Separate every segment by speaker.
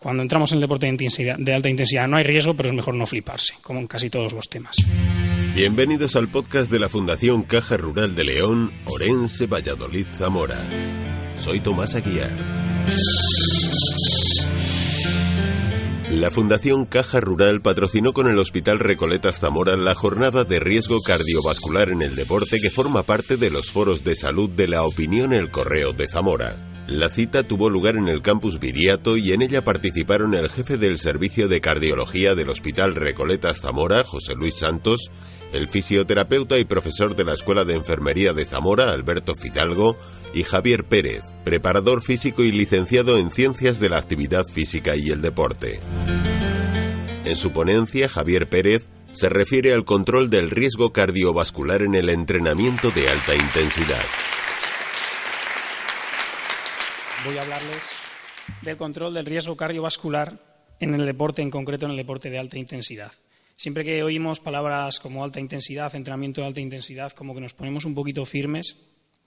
Speaker 1: cuando entramos en el deporte de alta intensidad no hay riesgo, pero es mejor no fliparse, como en casi todos los temas.
Speaker 2: Bienvenidos al podcast de la Fundación Caja Rural de León, Orense, Valladolid, Zamora. Soy Tomás Aguiar. La Fundación Caja Rural patrocinó con el Hospital Recoletas Zamora la jornada de riesgo cardiovascular en el deporte que forma parte de los foros de salud de la opinión El Correo de Zamora. La cita tuvo lugar en el campus Viriato y en ella participaron el jefe del Servicio de Cardiología del Hospital Recoletas Zamora, José Luis Santos, el fisioterapeuta y profesor de la Escuela de Enfermería de Zamora, Alberto Fidalgo, y Javier Pérez, preparador físico y licenciado en Ciencias de la Actividad Física y el Deporte. En su ponencia, Javier Pérez se refiere al control del riesgo cardiovascular en el entrenamiento de alta intensidad.
Speaker 1: Voy a hablarles del control del riesgo cardiovascular en el deporte, en concreto en el deporte de alta intensidad. Siempre que oímos palabras como alta intensidad, entrenamiento de alta intensidad, como que nos ponemos un poquito firmes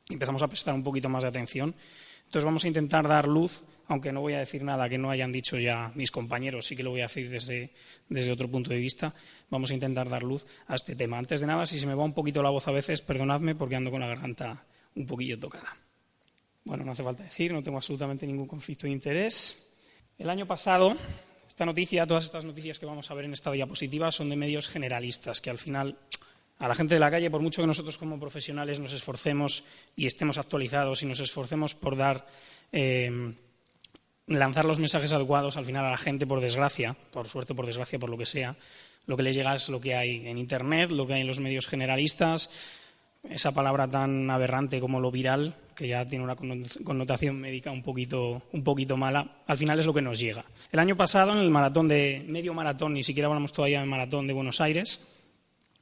Speaker 1: y empezamos a prestar un poquito más de atención. Entonces vamos a intentar dar luz, aunque no voy a decir nada que no hayan dicho ya mis compañeros, sí que lo voy a decir desde otro punto de vista. Vamos a intentar dar luz a este tema. Antes de nada, si se me va un poquito la voz a veces, perdonadme porque ando con la garganta un poquillo tocada. Bueno, no hace falta decir, no tengo absolutamente ningún conflicto de interés. El año pasado, todas estas noticias que vamos a ver en esta diapositiva son de medios generalistas, que al final a la gente de la calle, por mucho que nosotros como profesionales nos esforcemos y estemos actualizados y nos esforcemos por lanzar los mensajes adecuados, al final a la gente, por desgracia, por suerte, por desgracia, por lo que sea, lo que les llega es lo que hay en Internet, lo que hay en los medios generalistas, esa palabra tan aberrante como lo viral, que ya tiene una connotación médica un poquito mala, al final es lo que nos llega. El año pasado, en el medio maratón, ni siquiera hablamos todavía del maratón de Buenos Aires,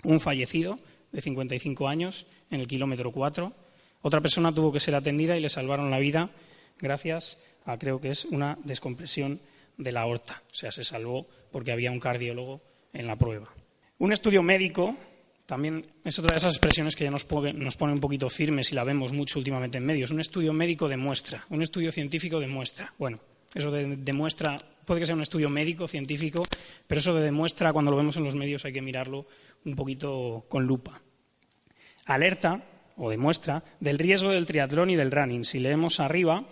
Speaker 1: un fallecido de 55 años en el kilómetro 4. Otra persona tuvo que ser atendida y le salvaron la vida gracias a, creo que es una descompresión de la aorta. O sea, se salvó porque había un cardiólogo en la prueba. Un estudio médico también es otra de esas expresiones que ya nos pone un poquito firmes y la vemos mucho últimamente en medios. Un estudio médico demuestra, un estudio científico demuestra. Bueno, eso de demuestra puede que sea un estudio médico, científico, pero eso de demuestra, cuando lo vemos en los medios, hay que mirarlo un poquito con lupa. Alerta, o demuestra, del riesgo del triatlón y del running. Si leemos arriba,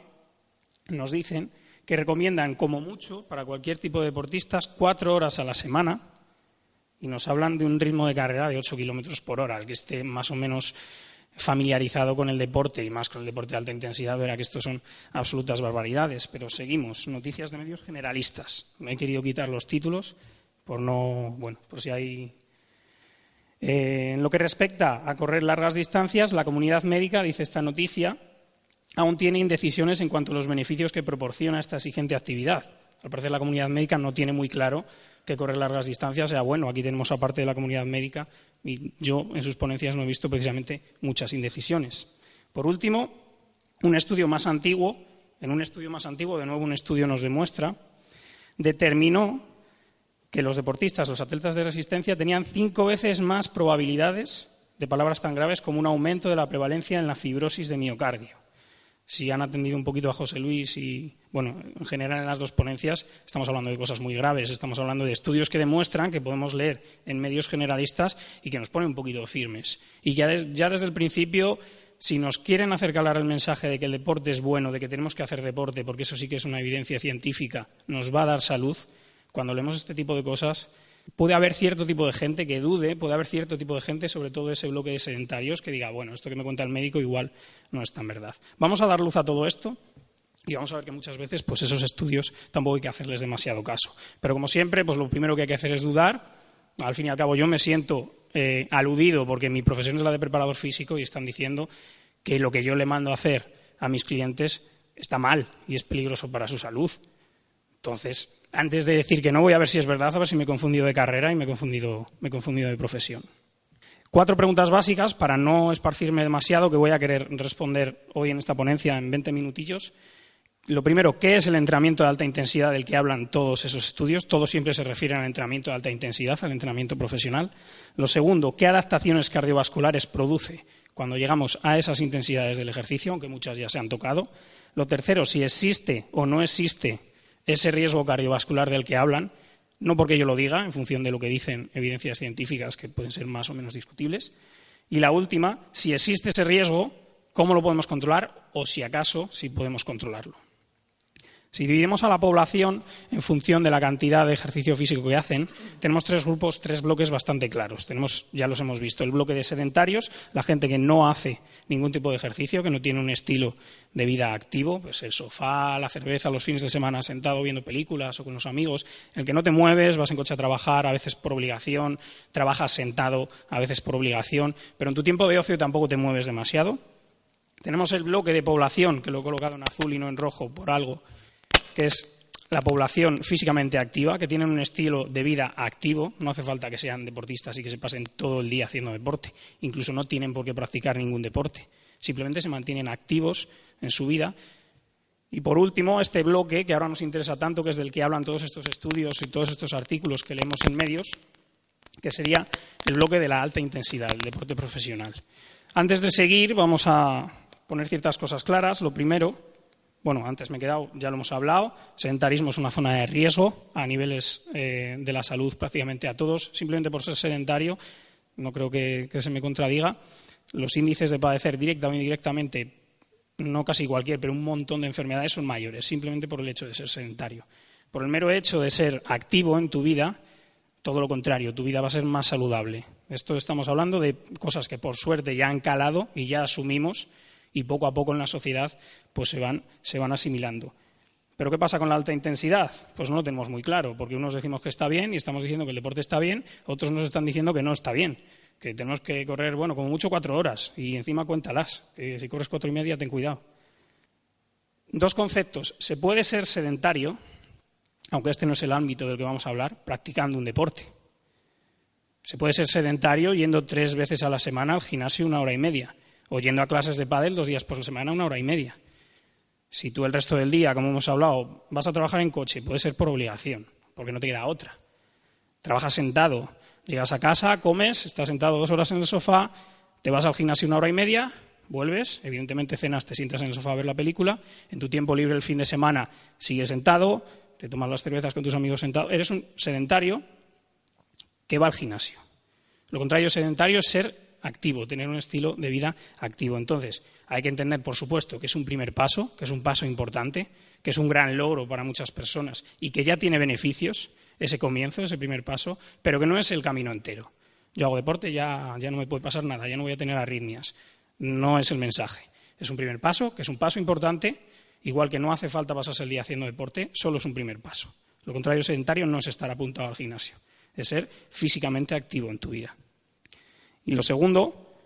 Speaker 1: nos dicen que recomiendan, como mucho, para cualquier tipo de deportistas, 4 horas a la semana, y nos hablan de un ritmo de carrera de 8 kilómetros por hora. El que esté más o menos familiarizado con el deporte, y más con el deporte de alta intensidad, verá que esto son absolutas barbaridades. Pero seguimos. Noticias de medios generalistas. Me he querido quitar los títulos por si hay... En lo que respecta a correr largas distancias, la comunidad médica, dice esta noticia, aún tiene indecisiones en cuanto a los beneficios que proporciona esta exigente actividad. Al parecer la comunidad médica no tiene muy claro que correr largas distancias sea bueno. Aquí tenemos a parte de la comunidad médica y yo en sus ponencias no he visto precisamente muchas indecisiones. Por último, en un estudio más antiguo, de nuevo un estudio nos demuestra, determinó que los deportistas, los atletas de resistencia, tenían 5 veces más probabilidades de palabras tan graves como un aumento de la prevalencia en la fibrosis de miocardio. Si han atendido un poquito a José Luis y, en general en las dos ponencias estamos hablando de cosas muy graves, estamos hablando de estudios que demuestran, que podemos leer en medios generalistas y que nos ponen un poquito firmes. Y ya desde el principio, si nos quieren hacer calar el mensaje de que el deporte es bueno, de que tenemos que hacer deporte, porque eso sí que es una evidencia científica, nos va a dar salud, cuando leemos este tipo de cosas, puede haber cierto tipo de gente que dude, puede haber cierto tipo de gente, sobre todo ese bloque de sedentarios, que diga, esto que me cuenta el médico igual no es tan verdad. Vamos a dar luz a todo esto y vamos a ver que muchas veces esos estudios tampoco hay que hacerles demasiado caso. Pero como siempre, lo primero que hay que hacer es dudar. Al fin y al cabo yo me siento aludido porque mi profesión es la de preparador físico y están diciendo que lo que yo le mando a hacer a mis clientes está mal y es peligroso para su salud. Entonces, antes de decir que no, voy a ver si es verdad, a ver si me he confundido de carrera y me he confundido de profesión. 4 preguntas básicas para no esparcirme demasiado, que voy a querer responder hoy en esta ponencia en 20 minutillos. Lo primero, ¿qué es el entrenamiento de alta intensidad del que hablan todos esos estudios? Todos siempre se refieren al entrenamiento de alta intensidad, al entrenamiento profesional. Lo segundo, ¿qué adaptaciones cardiovasculares produce cuando llegamos a esas intensidades del ejercicio, aunque muchas ya se han tocado? Lo tercero, si existe o no existe ese riesgo cardiovascular del que hablan, no porque yo lo diga, en función de lo que dicen evidencias científicas que pueden ser más o menos discutibles. Y la última, si existe ese riesgo, ¿cómo lo podemos controlar? O si acaso, si podemos controlarlo. Si dividimos a la población en función de la cantidad de ejercicio físico que hacen, tenemos tres bloques bastante claros. Ya los hemos visto, el bloque de sedentarios, la gente que no hace ningún tipo de ejercicio, que no tiene un estilo de vida activo, pues el sofá, la cerveza, los fines de semana sentado viendo películas o con los amigos, en el que no te mueves, vas en coche a trabajar, a veces por obligación, trabajas sentado, a veces por obligación, pero en tu tiempo de ocio tampoco te mueves demasiado. Tenemos el bloque de población, que lo he colocado en azul y no en rojo por algo, que es la población físicamente activa, que tienen un estilo de vida activo. No hace falta que sean deportistas y que se pasen todo el día haciendo deporte. Incluso no tienen por qué practicar ningún deporte. Simplemente se mantienen activos en su vida. Y por último, este bloque, que ahora nos interesa tanto, que es del que hablan todos estos estudios y todos estos artículos que leemos en medios, que sería el bloque de la alta intensidad, el deporte profesional. Antes de seguir, vamos a poner ciertas cosas claras. Lo primero, antes me he quedado, ya lo hemos hablado, sedentarismo es una zona de riesgo a niveles de la salud prácticamente a todos. Simplemente por ser sedentario, no creo que se me contradiga, los índices de padecer directa o indirectamente, no casi cualquier, pero un montón de enfermedades son mayores, simplemente por el hecho de ser sedentario. Por el mero hecho de ser activo en tu vida, todo lo contrario, tu vida va a ser más saludable. Esto estamos hablando de cosas que por suerte ya han calado y ya asumimos, y poco a poco en la sociedad pues se van asimilando. ¿Pero qué pasa con la alta intensidad? Pues no lo tenemos muy claro, porque unos decimos que está bien y estamos diciendo que el deporte está bien, otros nos están diciendo que no está bien, que tenemos que correr, como mucho 4 horas, y encima cuéntalas, que si corres 4 y media, ten cuidado. Dos conceptos. Se puede ser sedentario, aunque este no es el ámbito del que vamos a hablar, practicando un deporte. Se puede ser sedentario yendo 3 veces a la semana al gimnasio 1 hora y media. O yendo a clases de pádel 2 días por semana, 1 hora y media. Si tú el resto del día, como hemos hablado, vas a trabajar en coche, puede ser por obligación, porque no te queda otra. Trabajas sentado, llegas a casa, comes, estás sentado 2 horas en el sofá, te vas al gimnasio 1 hora y media, vuelves, evidentemente cenas, te sientas en el sofá a ver la película, en tu tiempo libre el fin de semana sigues sentado, te tomas las cervezas con tus amigos sentados, eres un sedentario que va al gimnasio. Lo contrario sedentario es ser activo, tener un estilo de vida activo. Entonces, hay que entender, por supuesto, que es un primer paso, que es un paso importante, que es un gran logro para muchas personas y que ya tiene beneficios, ese comienzo, ese primer paso, pero que no es el camino entero. Yo hago deporte, ya no me puede pasar nada, ya no voy a tener arritmias. No es el mensaje. Es un primer paso, que es un paso importante, igual que no hace falta pasarse el día haciendo deporte, solo es un primer paso. Lo contrario sedentario no es estar apuntado al gimnasio, es ser físicamente activo en tu vida. Y lo segundo,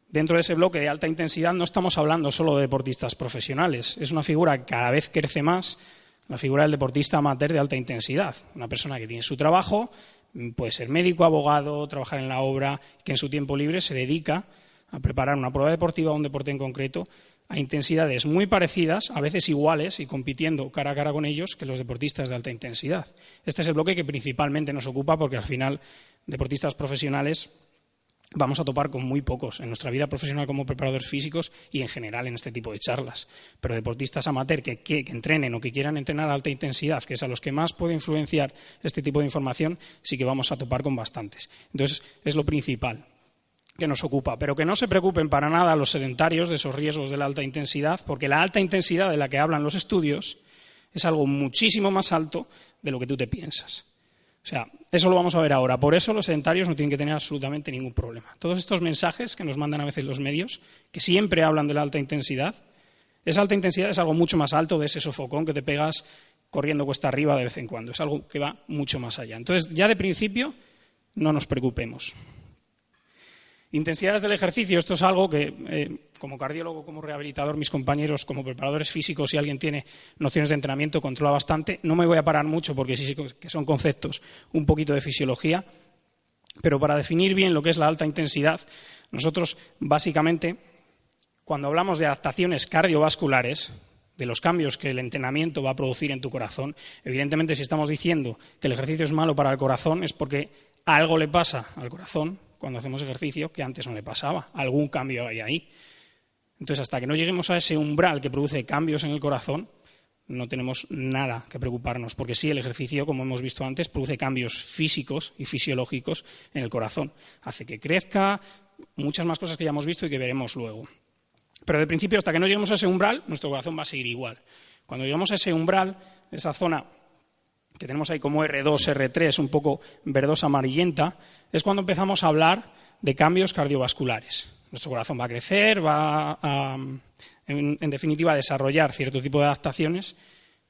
Speaker 1: dentro de ese bloque de alta intensidad no estamos hablando solo de deportistas profesionales. Es una figura que cada vez crece más, la figura del deportista amateur de alta intensidad. Una persona que tiene su trabajo, puede ser médico, abogado, trabajar en la obra, que en su tiempo libre se dedica a preparar una prueba deportiva o un deporte en concreto a intensidades muy parecidas, a veces iguales, y compitiendo cara a cara con ellos que los deportistas de alta intensidad. Este es el bloque que principalmente nos ocupa porque al final deportistas profesionales vamos a topar con muy pocos en nuestra vida profesional como preparadores físicos y en general en este tipo de charlas. Pero deportistas amateur que entrenen o que quieran entrenar a alta intensidad, que es a los que más puede influenciar este tipo de información, sí que vamos a topar con bastantes. Entonces, es lo principal que nos ocupa. Pero que no se preocupen para nada los sedentarios de esos riesgos de la alta intensidad, porque la alta intensidad de la que hablan los estudios es algo muchísimo más alto de lo que tú te piensas. O sea, eso lo vamos a ver ahora. Por eso los sedentarios no tienen que tener absolutamente ningún problema. Todos estos mensajes que nos mandan a veces los medios, que siempre hablan de la alta intensidad, esa alta intensidad es algo mucho más alto de ese sofocón que te pegas corriendo cuesta arriba de vez en cuando. Es algo que va mucho más allá. Entonces, ya de principio, no nos preocupemos. Intensidades del ejercicio, esto es algo que, como cardiólogo, como rehabilitador, mis compañeros, como preparadores físicos, si alguien tiene nociones de entrenamiento, controla bastante. No me voy a parar mucho porque sí que son conceptos un poquito de fisiología, pero para definir bien lo que es la alta intensidad, nosotros básicamente, cuando hablamos de adaptaciones cardiovasculares, de los cambios que el entrenamiento va a producir en tu corazón, evidentemente si estamos diciendo que el ejercicio es malo para el corazón es porque algo le pasa al corazón cuando hacemos ejercicio que antes no le pasaba, algún cambio hay ahí. Entonces, hasta que no lleguemos a ese umbral que produce cambios en el corazón, no tenemos nada que preocuparnos, porque sí, el ejercicio, como hemos visto antes, produce cambios físicos y fisiológicos en el corazón. Hace que crezca, muchas más cosas que ya hemos visto y que veremos luego. Pero de principio, hasta que no lleguemos a ese umbral, nuestro corazón va a seguir igual. Cuando llegamos a ese umbral, esa zona que tenemos ahí como R2, R3, un poco verdosa amarillenta, es cuando empezamos a hablar de cambios cardiovasculares. Nuestro corazón va a crecer, va a, en definitiva, a desarrollar cierto tipo de adaptaciones.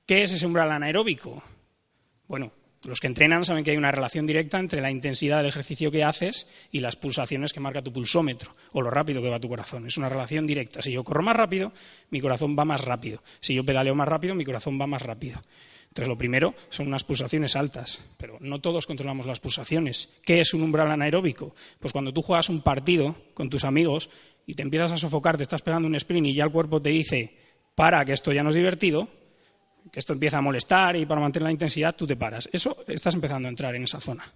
Speaker 1: ¿Qué es ese umbral anaeróbico? Bueno, los que entrenan saben que hay una relación directa entre la intensidad del ejercicio que haces y las pulsaciones que marca tu pulsómetro o lo rápido que va tu corazón. Es una relación directa. Si yo corro más rápido, mi corazón va más rápido. Si yo pedaleo más rápido, mi corazón va más rápido. Entonces, lo primero son unas pulsaciones altas, pero no todos controlamos las pulsaciones. ¿Qué es un umbral anaeróbico? Pues cuando tú juegas un partido con tus amigos y te empiezas a sofocar, te estás pegando un sprint y ya el cuerpo te dice, para, que esto ya no es divertido, que esto empieza a molestar y para mantener la intensidad tú te paras. Eso estás empezando a entrar en esa zona.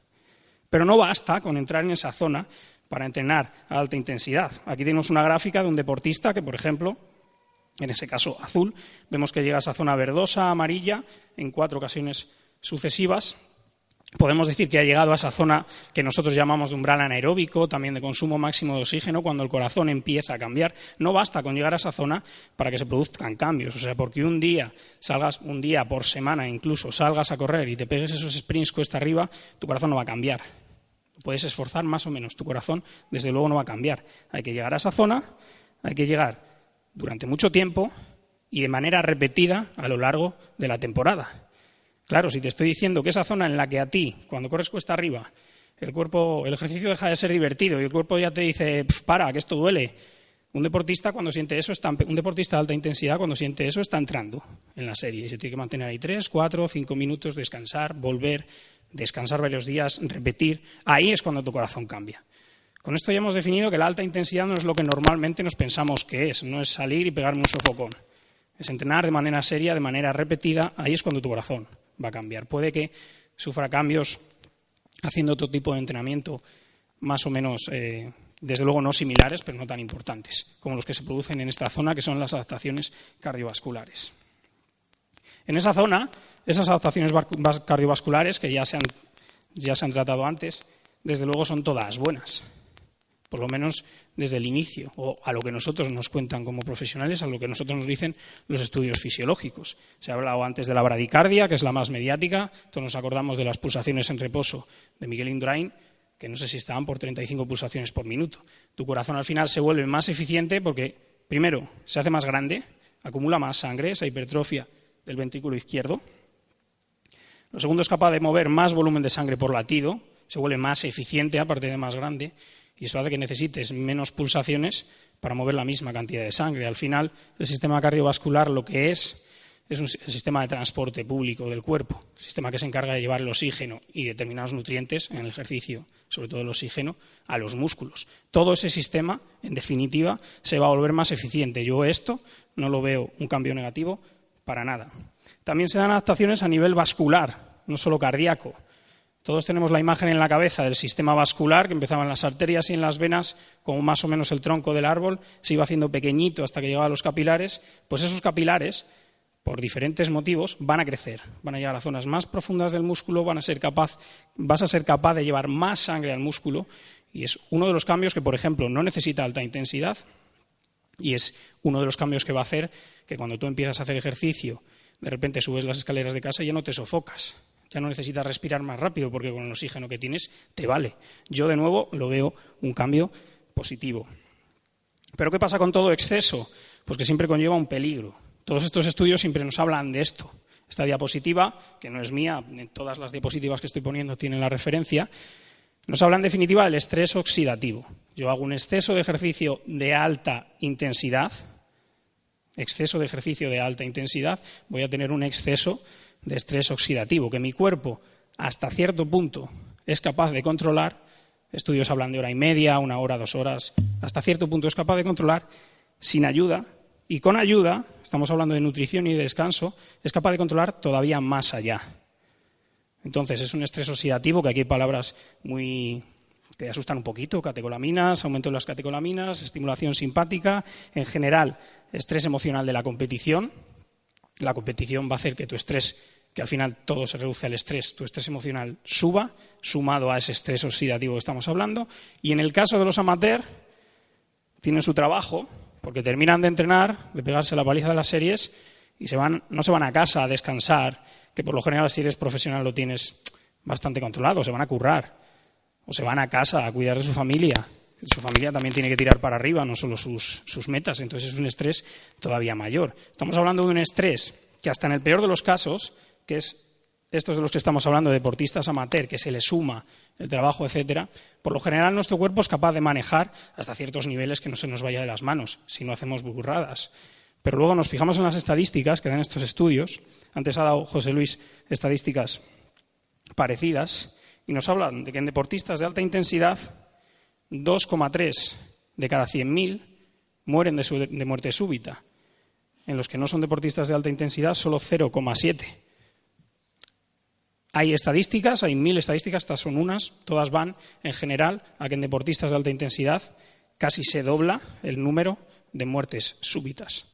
Speaker 1: Pero no basta con entrar en esa zona para entrenar a alta intensidad. Aquí tenemos una gráfica de un deportista que, por ejemplo, en ese caso azul, vemos que llega a esa zona verdosa, amarilla, en 4 ocasiones sucesivas. Podemos decir que ha llegado a esa zona que nosotros llamamos de umbral anaeróbico, también de consumo máximo de oxígeno, cuando el corazón empieza a cambiar. No basta con llegar a esa zona para que se produzcan cambios. O sea, porque un día por semana incluso, salgas a correr y te pegues esos sprints cuesta arriba, tu corazón no va a cambiar. Puedes esforzar más o menos, tu corazón desde luego no va a cambiar. Hay que llegar a esa zona, hay que llegar durante mucho tiempo y de manera repetida a lo largo de la temporada. Claro, si te estoy diciendo que esa zona en la que a ti, cuando corres cuesta arriba, el ejercicio deja de ser divertido y el cuerpo ya te dice, para, que esto duele. Un deportista de alta intensidad, cuando siente eso, está entrando en la serie y se tiene que mantener ahí 3, 4, 5 minutos, descansar, volver, descansar varios días, repetir. Ahí es cuando tu corazón cambia. Con esto ya hemos definido que la alta intensidad no es lo que normalmente nos pensamos que es, no es salir y pegarme un sofocón. Es entrenar de manera seria, de manera repetida, ahí es cuando tu corazón va a cambiar. Puede que sufra cambios haciendo otro tipo de entrenamiento más o menos, desde luego no similares, pero no tan importantes, como los que se producen en esta zona, que son las adaptaciones cardiovasculares. En esa zona, esas adaptaciones cardiovasculares, que ya se han tratado antes, desde luego son todas buenas. Por lo menos desde el inicio, o a lo que nosotros nos cuentan como profesionales, a lo que nosotros nos dicen los estudios fisiológicos. Se ha hablado antes de la bradicardia, que es la más mediática, todos nos acordamos de las pulsaciones en reposo de Miguel Indurain, que no sé si estaban por 35 pulsaciones por minuto. Tu corazón al final se vuelve más eficiente porque, primero, se hace más grande, acumula más sangre, esa hipertrofia del ventrículo izquierdo. Lo segundo, es capaz de mover más volumen de sangre por latido, se vuelve más eficiente aparte de más grande. Y eso hace que necesites menos pulsaciones para mover la misma cantidad de sangre. Al final, el sistema cardiovascular lo que es el sistema de transporte público del cuerpo, el sistema que se encarga de llevar el oxígeno y determinados nutrientes en el ejercicio, sobre todo el oxígeno, a los músculos. Todo ese sistema, en definitiva, se va a volver más eficiente. Yo esto no lo veo un cambio negativo para nada. También se dan adaptaciones a nivel vascular, no solo cardíaco. Todos tenemos la imagen en la cabeza del sistema vascular, que empezaba en las arterias y en las venas, como más o menos el tronco del árbol, se iba haciendo pequeñito hasta que llegaba a los capilares. Pues esos capilares, por diferentes motivos, van a crecer, van a llegar a zonas más profundas del músculo, vas a ser capaz de llevar más sangre al músculo, y es uno de los cambios que, por ejemplo, no necesita alta intensidad, y es uno de los cambios que va a hacer que cuando tú empiezas a hacer ejercicio, de repente subes las escaleras de casa y ya no te sofocas. Ya no necesitas respirar más rápido porque con el oxígeno que tienes te vale. Yo, de nuevo, lo veo un cambio positivo. ¿Pero qué pasa con todo exceso? Pues que siempre conlleva un peligro. Todos estos estudios siempre nos hablan de esto. Esta diapositiva, que no es mía, en todas las diapositivas que estoy poniendo tienen la referencia, nos habla en definitiva del estrés oxidativo. Yo hago un exceso de ejercicio de alta intensidad, voy a tener un exceso de estrés oxidativo, que mi cuerpo hasta cierto punto es capaz de controlar. Estudios hablan de 1 hora y media, 1 hora, 2 horas, hasta cierto punto es capaz de controlar sin ayuda, y con ayuda, estamos hablando de nutrición y de descanso, es capaz de controlar todavía más allá. Entonces es un estrés oxidativo, que aquí hay palabras muy que asustan un poquito: catecolaminas, aumento de las catecolaminas, estimulación simpática, en general estrés emocional de la competición. la competición va a hacer que tu estrés, que al final todo se reduce al estrés, tu estrés emocional suba, sumado a ese estrés oxidativo que estamos hablando. Y en el caso de los amateurs, tienen su trabajo, porque terminan de entrenar, de pegarse la paliza de las series, y no se van a casa a descansar, que por lo general si eres profesional lo tienes bastante controlado, se van a currar, o se van a casa a cuidar de su familia. Su familia también tiene que tirar para arriba, no solo sus metas, entonces es un estrés todavía mayor. Estamos hablando de un estrés que hasta en el peor de los casos, que es estos de los que estamos hablando, deportistas amateur, que se les suma el trabajo, etcétera, por lo general nuestro cuerpo es capaz de manejar hasta ciertos niveles que no se nos vaya de las manos, si no hacemos burradas. Pero luego nos fijamos en las estadísticas que dan estos estudios. Antes ha dado José Luis estadísticas parecidas y nos hablan de que en deportistas de alta intensidad 2,3 de cada 100.000 mueren de muerte súbita. En los que no son deportistas de alta intensidad, solo 0,7. Hay estadísticas, hay 1.000 estadísticas, estas son unas, todas van en general a que en deportistas de alta intensidad casi se dobla el número de muertes súbitas.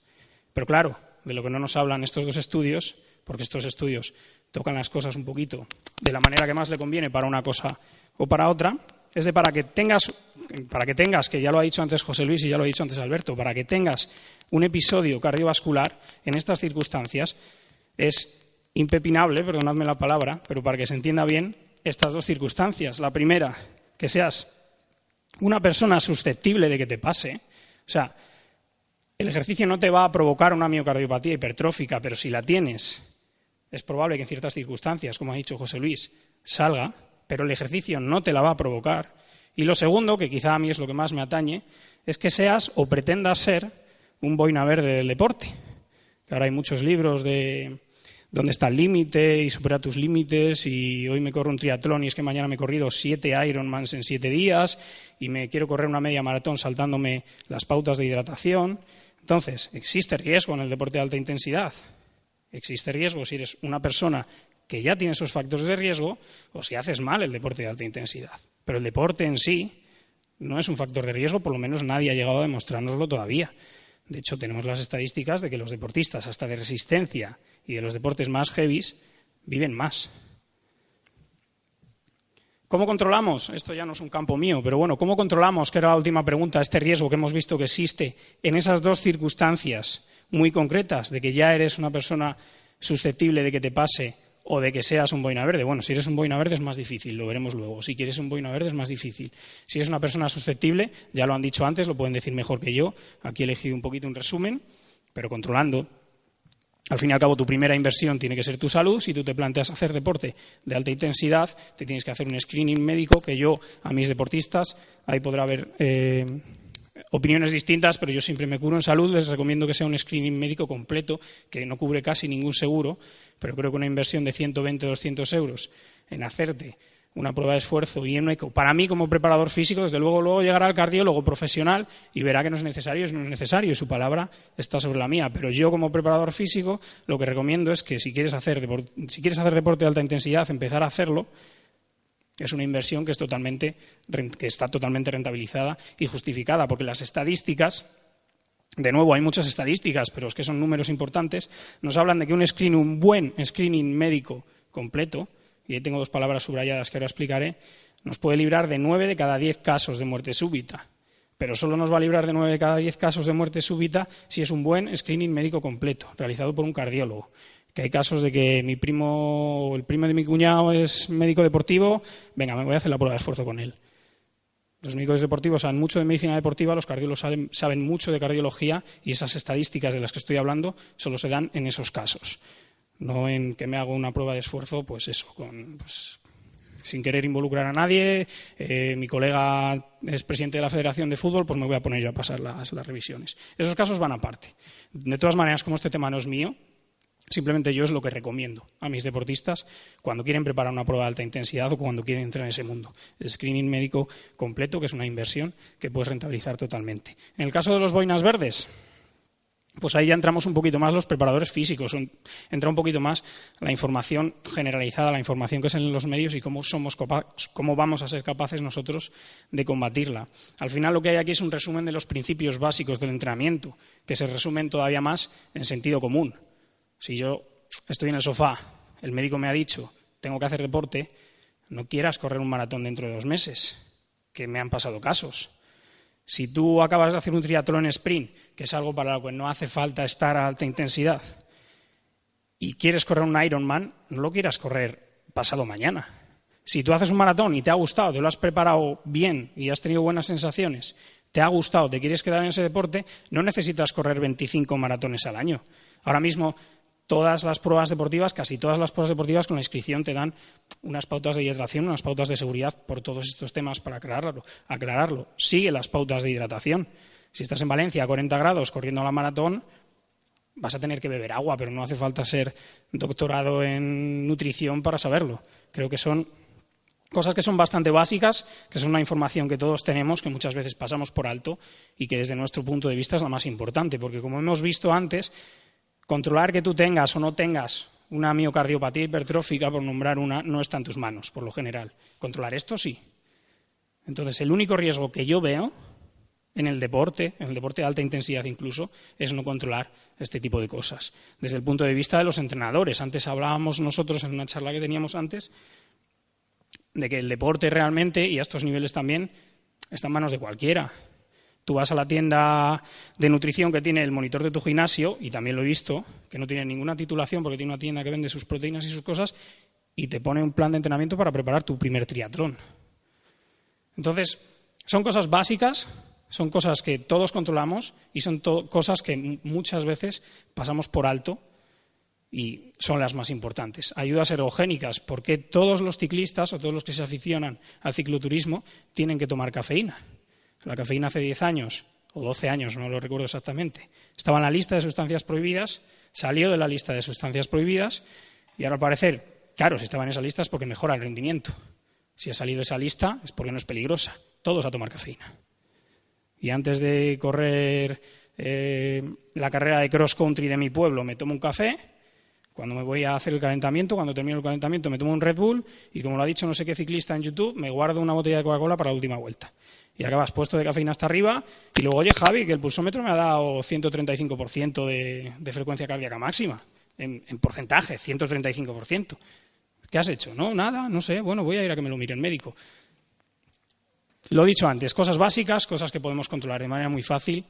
Speaker 1: Pero claro, de lo que no nos hablan estos dos estudios, porque estos estudios tocan las cosas un poquito de la manera que más le conviene para una cosa o para otra, es de para que tengas, que ya lo ha dicho antes José Luis y ya lo ha dicho antes Alberto, para que tengas un episodio cardiovascular en estas circunstancias, es impepinable, perdonadme la palabra, pero para que se entienda bien, estas dos circunstancias. La primera, que seas una persona susceptible de que te pase, o sea, el ejercicio no te va a provocar una miocardiopatía hipertrófica, pero si la tienes, es probable que en ciertas circunstancias, como ha dicho José Luis, salga, pero el ejercicio no te la va a provocar. Y lo segundo, que quizá a mí es lo que más me atañe, es que seas o pretendas ser un boina verde del deporte. Que ahora hay muchos libros de dónde está el límite y supera tus límites, y hoy me corro un triatlón y es que mañana me he corrido 7 Ironmans en 7 días y me quiero correr una media maratón saltándome las pautas de hidratación. Entonces, ¿existe riesgo en el deporte de alta intensidad? Existe riesgo si eres una persona que ya tiene esos factores de riesgo o si haces mal el deporte de alta intensidad. Pero el deporte en sí no es un factor de riesgo, por lo menos nadie ha llegado a demostrárnoslo todavía. De hecho, tenemos las estadísticas de que los deportistas, hasta de resistencia y de los deportes más heavies, viven más. ¿Cómo controlamos? Esto ya no es un campo mío, pero bueno, ¿cómo controlamos, que era la última pregunta, este riesgo que hemos visto que existe en esas dos circunstancias muy concretas, de que ya eres una persona susceptible de que te pase o de que seas un boina verde? Bueno, si eres un boina verde es más difícil, lo veremos luego. Si quieres un boina verde es más difícil. Si eres una persona susceptible, ya lo han dicho antes, lo pueden decir mejor que yo. Aquí he elegido un poquito un resumen, pero controlando. Al fin y al cabo, tu primera inversión tiene que ser tu salud. Si tú te planteas hacer deporte de alta intensidad, te tienes que hacer un screening médico, que yo, a mis deportistas, ahí podrá haber opiniones distintas, pero yo siempre me curo en salud, les recomiendo que sea un screening médico completo, que no cubre casi ningún seguro, pero creo que una inversión de 120 o 200 euros en hacerte una prueba de esfuerzo y un eco, para mí como preparador físico, desde luego llegará al cardiólogo profesional y verá que no es necesario, no es necesario, y su palabra está sobre la mía. Pero yo como preparador físico lo que recomiendo es que si quieres hacer deporte de alta intensidad, empezar a hacerlo. Es una inversión que está totalmente rentabilizada y justificada, porque las estadísticas, de nuevo hay muchas estadísticas, pero es que son números importantes, nos hablan de que un buen screening médico completo, y ahí tengo 2 palabras subrayadas que ahora explicaré, nos puede librar de 9 de cada 10 casos de muerte súbita. Pero solo nos va a librar de 9 de cada 10 casos de muerte súbita si es un buen screening médico completo, realizado por un cardiólogo. Que hay casos de que el primo de mi cuñado es médico deportivo, venga, me voy a hacer la prueba de esfuerzo con él. Los médicos deportivos saben mucho de medicina deportiva, los cardiólogos saben mucho de cardiología, y esas estadísticas de las que estoy hablando solo se dan en esos casos. No en que me hago una prueba de esfuerzo, pues eso, sin querer involucrar a nadie, mi colega es presidente de la Federación de Fútbol, pues me voy a poner yo a pasar las revisiones. Esos casos van aparte. De todas maneras, como este tema no es mío, simplemente yo es lo que recomiendo a mis deportistas cuando quieren preparar una prueba de alta intensidad o cuando quieren entrar en ese mundo. El screening médico completo, que es una inversión que puedes rentabilizar totalmente. En el caso de los boinas verdes, pues ahí ya entramos un poquito más los preparadores físicos, entra un poquito más la información generalizada, la información que es en los medios y cómo vamos a ser capaces nosotros de combatirla. Al final lo que hay aquí es un resumen de los principios básicos del entrenamiento, que se resumen todavía más en sentido común. O Si yo estoy en el sofá, el médico me ha dicho, tengo que hacer deporte, no quieras correr un maratón dentro de 2 meses, que me han pasado casos. Si tú acabas de hacer un triatlón sprint, que es algo para lo que no hace falta estar a alta intensidad, y quieres correr un Ironman, no lo quieras correr pasado mañana. Si tú haces un maratón y te ha gustado, te lo has preparado bien y has tenido buenas sensaciones, te ha gustado, te quieres quedar en ese deporte, no necesitas correr 25 maratones al año. Ahora mismo, todas las pruebas deportivas, casi todas las pruebas deportivas con la inscripción te dan unas pautas de hidratación, unas pautas de seguridad por todos estos temas para aclararlo. Sigue las pautas de hidratación. Si estás en Valencia a 40 grados corriendo la maratón, vas a tener que beber agua, pero no hace falta ser doctorado en nutrición para saberlo. Creo que son cosas que son bastante básicas, que son una información que todos tenemos, que muchas veces pasamos por alto y que desde nuestro punto de vista es la más importante, porque como hemos visto antes, controlar que tú tengas o no tengas una miocardiopatía hipertrófica, por nombrar una, no está en tus manos, por lo general. Controlar esto sí. Entonces, el único riesgo que yo veo en el deporte de alta intensidad incluso, es no controlar este tipo de cosas. Desde el punto de vista de los entrenadores, antes hablábamos nosotros en una charla que teníamos antes, de que el deporte realmente, y a estos niveles también, está en manos de cualquiera. Tú vas a la tienda de nutrición que tiene el monitor de tu gimnasio, y también lo he visto, que no tiene ninguna titulación porque tiene una tienda que vende sus proteínas y sus cosas, y te pone un plan de entrenamiento para preparar tu primer triatlón. Entonces, son cosas básicas, son cosas que todos controlamos y son cosas que muchas veces pasamos por alto y son las más importantes. Ayudas ergogénicas, porque todos los ciclistas o todos los que se aficionan al cicloturismo tienen que tomar cafeína. La cafeína hace 10 años o 12 años, no lo recuerdo exactamente, estaba en la lista de sustancias prohibidas, salió de la lista de sustancias prohibidas y ahora al parecer, claro, si estaba en esa lista es porque mejora el rendimiento. Si ha salido de esa lista es porque no es peligrosa. Todos a tomar cafeína. Y antes de correr la carrera de cross country de mi pueblo me tomo un café, cuando me voy a hacer el calentamiento, cuando termino el calentamiento me tomo un Red Bull y como lo ha dicho no sé qué ciclista en YouTube, me guardo una botella de Coca-Cola para la última vuelta. Y acabas puesto de cafeína hasta arriba y luego, oye Javi, que el pulsómetro me ha dado 135% de frecuencia cardíaca máxima, en porcentaje, 135%. ¿Qué has hecho? No, nada, no sé, bueno, voy a ir a que me lo mire el médico. Lo he dicho antes, cosas básicas, cosas que podemos controlar de manera muy fácil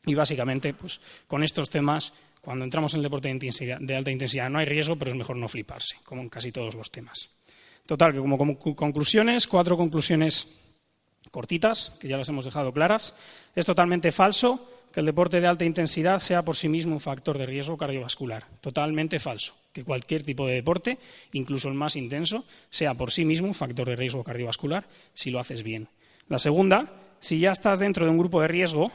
Speaker 1: y básicamente pues con estos temas, cuando entramos en el deporte de alta intensidad no hay riesgo, pero es mejor no fliparse, como en casi todos los temas. Total, que como conclusiones, 4 conclusiones cortitas, que ya las hemos dejado claras. Es totalmente falso que el deporte de alta intensidad sea por sí mismo un factor de riesgo cardiovascular. Totalmente falso. Que cualquier tipo de deporte, incluso el más intenso, sea por sí mismo un factor de riesgo cardiovascular si lo haces bien. La segunda, si ya estás dentro de un grupo de riesgo,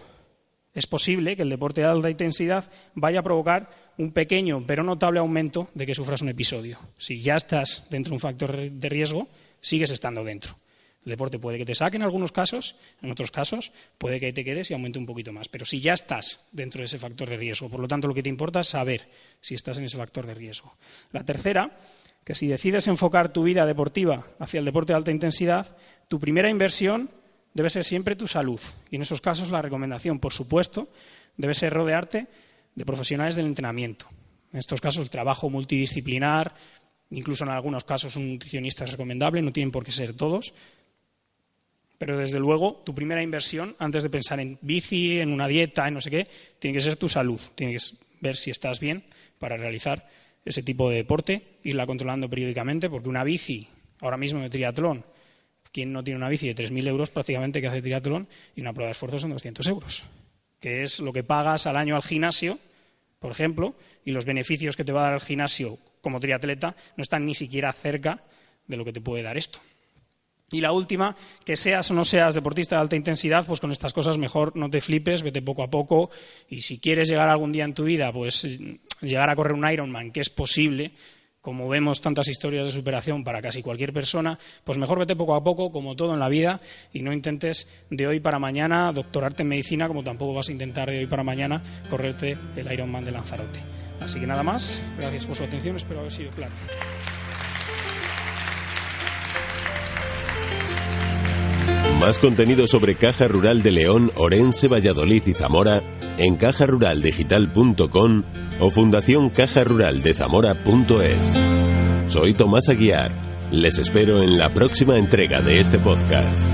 Speaker 1: es posible que el deporte de alta intensidad vaya a provocar un pequeño pero notable aumento de que sufras un episodio. Si ya estás dentro de un factor de riesgo, sigues estando dentro. El deporte puede que te saque en algunos casos, en otros casos puede que te quedes y aumente un poquito más. Pero si ya estás dentro de ese factor de riesgo, por lo tanto lo que te importa es saber si estás en ese factor de riesgo. La tercera, que si decides enfocar tu vida deportiva hacia el deporte de alta intensidad, tu primera inversión debe ser siempre tu salud. Y en esos casos la recomendación, por supuesto, debe ser rodearte de profesionales del entrenamiento. En estos casos el trabajo multidisciplinar, incluso en algunos casos un nutricionista es recomendable, no tienen por qué ser todos. Pero desde luego, tu primera inversión, antes de pensar en bici, en una dieta, en no sé qué, tiene que ser tu salud. Tienes que ver si estás bien para realizar ese tipo de deporte, irla controlando periódicamente, porque una bici, ahora mismo de triatlón, ¿quién no tiene una bici de 3.000 euros prácticamente que hace triatlón? Y una prueba de esfuerzo son 200 euros, que es lo que pagas al año al gimnasio, por ejemplo, y los beneficios que te va a dar el gimnasio como triatleta no están ni siquiera cerca de lo que te puede dar esto. Y la última, que seas o no seas deportista de alta intensidad, pues con estas cosas mejor no te flipes, vete poco a poco y si quieres llegar algún día en tu vida, pues llegar a correr un Ironman, que es posible, como vemos tantas historias de superación para casi cualquier persona, pues mejor vete poco a poco, como todo en la vida, y no intentes de hoy para mañana doctorarte en medicina, como tampoco vas a intentar de hoy para mañana correrte el Ironman de Lanzarote. Así que nada más, gracias por su atención, espero haber sido claro.
Speaker 2: Más contenido sobre Caja Rural de León, Orense, Valladolid y Zamora en cajaruraldigital.com o fundacioncajaruraldezamora.es. Soy Tomás Aguiar. Les espero en la próxima entrega de este podcast.